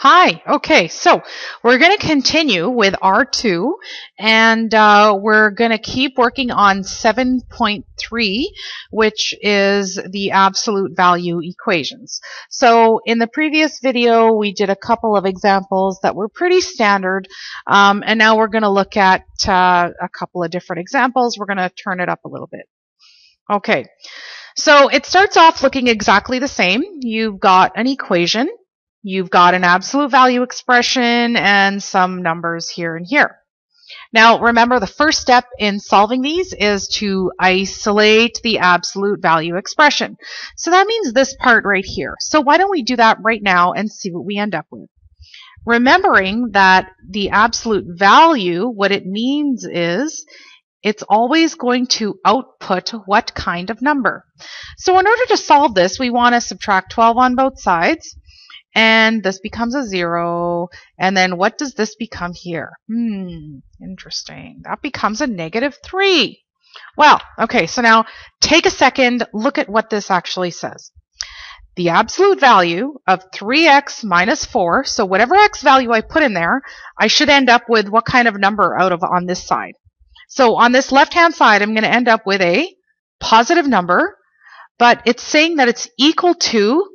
Hi. Okay, so we're going to continue with R2, and we're going to keep working on 7.3, which is the absolute value equations. So in the previous video, we did a couple of examples that were pretty standard, and now we're going to look at a couple of different examples. We're going to turn it up a little bit. Okay, so it starts off looking exactly the same. You've got an equation. You've got an absolute value expression and some numbers here and here. Now, remember, the first step in solving these is to isolate the absolute value expression. So that means this part right here. So why don't we do that right now and see what we end up with? Remembering that the absolute value, what it means is it's always going to output what kind of number. So in order to solve this, we want to subtract 12 on both sides. And this becomes a 0. And then what does this become here? Interesting. That becomes a -3. Well, okay, so now take a second, look at what this actually says. The absolute value of 3x minus 4, so whatever x value I put in there, I should end up with what kind of number on this side? So on this left-hand side, I'm going to end up with a positive number, but it's saying that it's equal to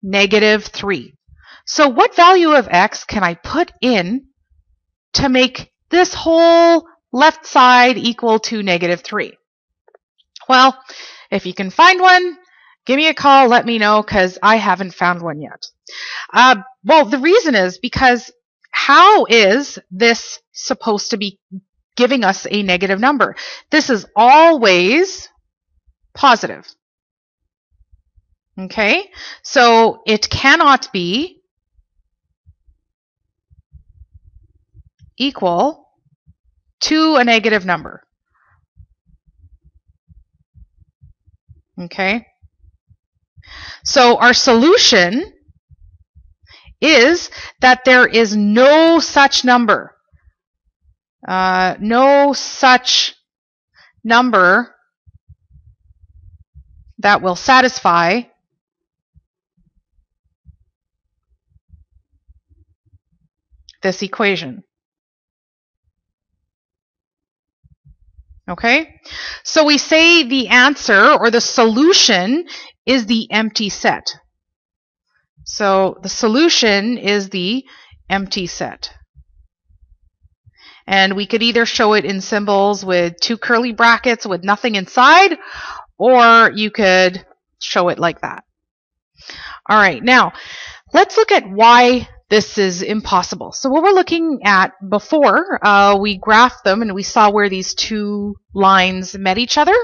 -3. So what value of x can I put in to make this whole left side equal to -3? Well, if you can find one, give me a call, let me know, because I haven't found one yet. Well, the reason is because how is this supposed to be giving us a negative number? This is always positive. Okay, so it cannot be equal to a negative number. Okay, so our solution is that there is no such number. No such number that will satisfy this equation. Okay, so we say the answer or the solution is the empty set. So the solution is the empty set. And we could either show it in symbols with 2 curly brackets with nothing inside, or you could show it like that. All right, now let's look at why this is impossible. So what we're looking at before, we graphed them and we saw where these two lines met each other.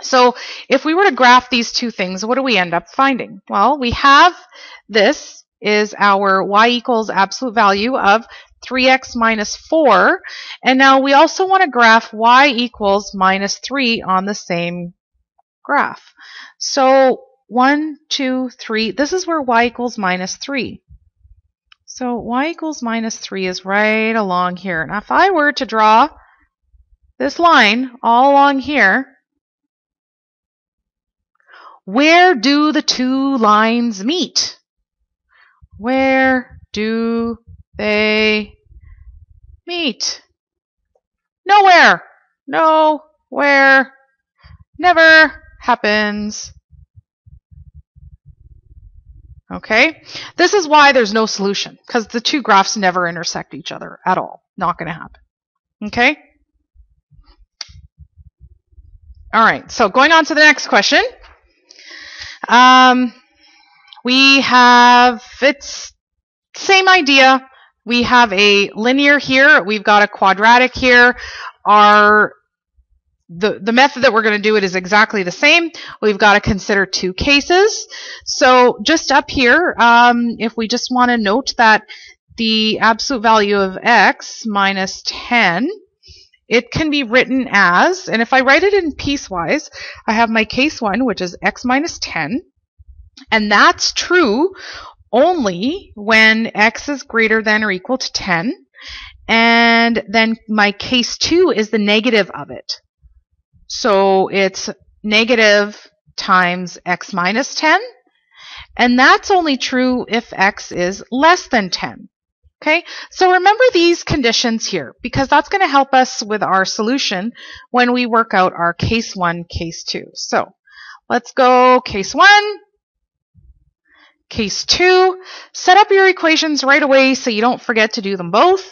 So if we were to graph these two things, what do we end up finding? Well, we have this is our y equals absolute value of 3x minus 4. And now we also want to graph y equals -3 on the same graph. So 1, 2, 3, this is where y equals -3. So y equals -3 is right along here. Now if I were to draw this line all along here, where do the two lines meet? Where do they meet? Nowhere. Nowhere. Never happens. Okay, this is why there's no solution, because the two graphs never intersect each other at all. Not going to happen. Okay? All right, so going on to the next question. We have, it's same idea. We have a linear here. We've got a quadratic here. The method that we're going to do it is exactly the same. We've got to consider two cases. So just up here, if we just want to note that the absolute value of x minus 10, it can be written as, and if I write it in piecewise, I have my case 1, which is x minus 10, and that's true only when x is greater than or equal to 10, and then my case 2 is the negative of it. So it's negative times x minus 10, And that's only true if x is less than 10. Okay, so remember these conditions here, because that's going to help us with our solution when we work out our case 1, case 2. So let's go case 1, case 2. Set up your equations right away so you don't forget to do them both.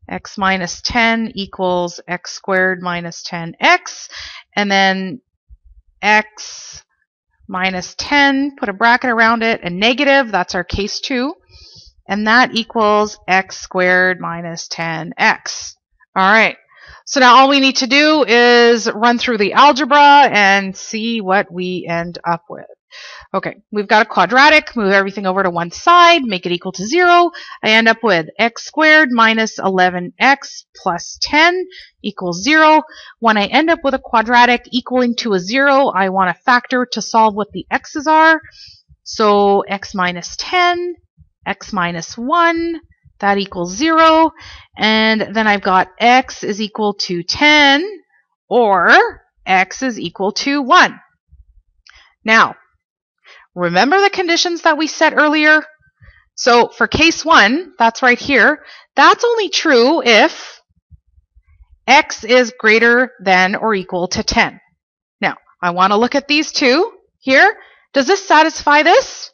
X minus 10 equals x squared minus 10x, and then x minus 10, put a bracket around it, and negative, that's our case 2. And that equals x squared minus 10x. All right, so now all we need to do is run through the algebra and see what we end up with. Okay, we've got a quadratic, move everything over to one side, make it equal to 0. I end up with x squared minus 11x plus 10 equals 0. When I end up with a quadratic equaling to a 0, I want a factor to solve what the x's are. So x minus 10, x minus 1, that equals 0. And then I've got x is equal to 10, or x is equal to 1. Now, remember the conditions that we set earlier? So for case 1, that's right here, that's only true if x is greater than or equal to 10. Now, I want to look at these two here. Does this satisfy this?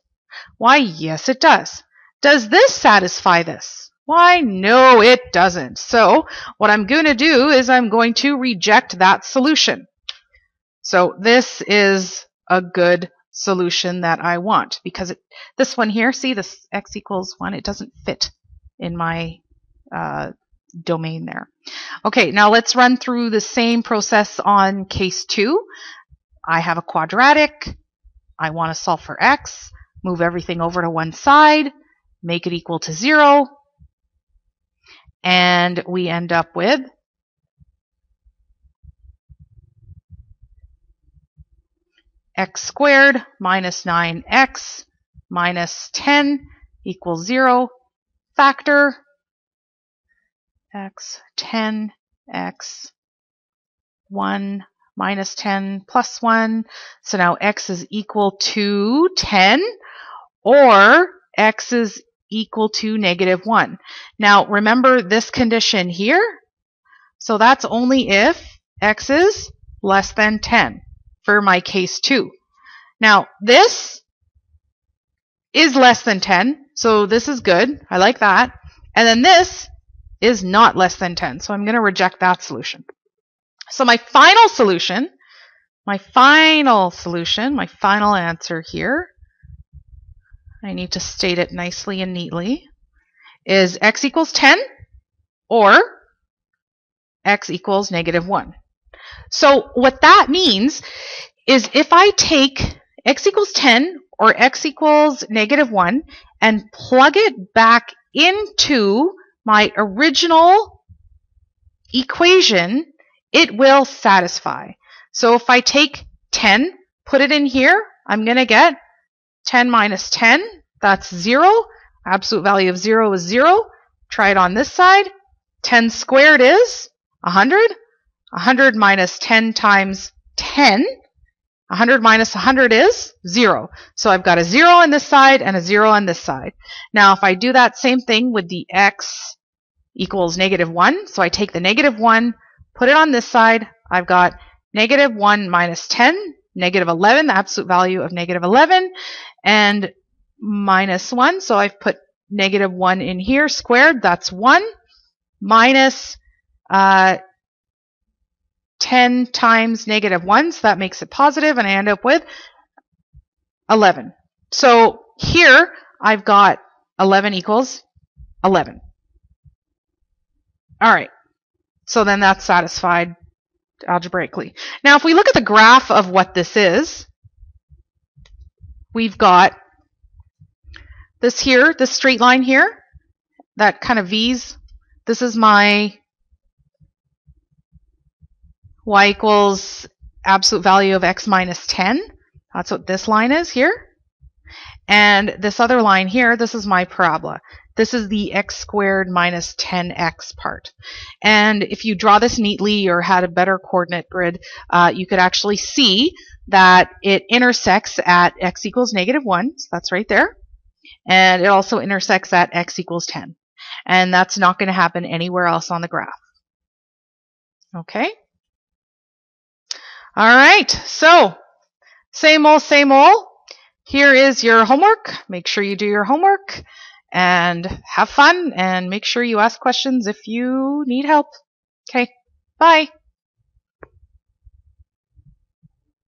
Why, yes, it does. Does this satisfy this? Why, no, it doesn't. So what I'm going to do is I'm going to reject that solution. So this is a good solution that I want, because this one here, see this x equals 1, it doesn't fit in my domain there. Okay, now let's run through the same process on case 2. I have a quadratic. I want to solve for x. Move everything over to one side. Make it equal to 0. And we end up with x squared minus 9x minus 10 equals 0. Factor x, 10, x, 1 minus 10 plus 1. So now x is equal to 10, or x is equal to negative 1. Now remember this condition here. So that's only if x is less than 10 for my case 2. Now this is less than 10, so this is good. I like that. And then this is not less than 10, so I'm going to reject that solution. So my final solution, my final answer here, I need to state it nicely and neatly, is x equals 10 or x equals negative 1. So what that means is if I take x equals 10 or x equals negative 1 and plug it back into my original equation, it will satisfy. So if I take 10, put it in here, I'm going to get 10 minus 10, that's 0. Absolute value of 0 is 0. Try it on this side. 10 squared is 100. 100 minus 10 times 10. 100 minus 100 is 0. So I've got a 0 on this side and a 0 on this side. Now if I do that same thing with the x equals negative 1, so I take the negative 1, put it on this side, I've got negative 1 minus 10, negative 11, the absolute value of negative 11, and minus 1, so I've put negative 1 in here, squared, that's 1, minus 10 times negative 1, so that makes it positive, and I end up with 11. So here I've got 11 equals 11. All right, so then that's satisfied algebraically. Now if we look at the graph of what this is, we've got this here, this straight line here, that kind of V's. This is my y equals absolute value of x minus 10. That's what this line is here. And this other line here, this is my parabola. This is the x squared minus 10x part. And if you draw this neatly or had a better coordinate grid, you could actually see that it intersects at x equals -1, so that's right there, and it also intersects at x equals 10. And that's not going to happen anywhere else on the graph. Okay? All right, so same old, same old. Here is your homework. Make sure you do your homework and have fun, and make sure you ask questions if you need help. Okay, bye.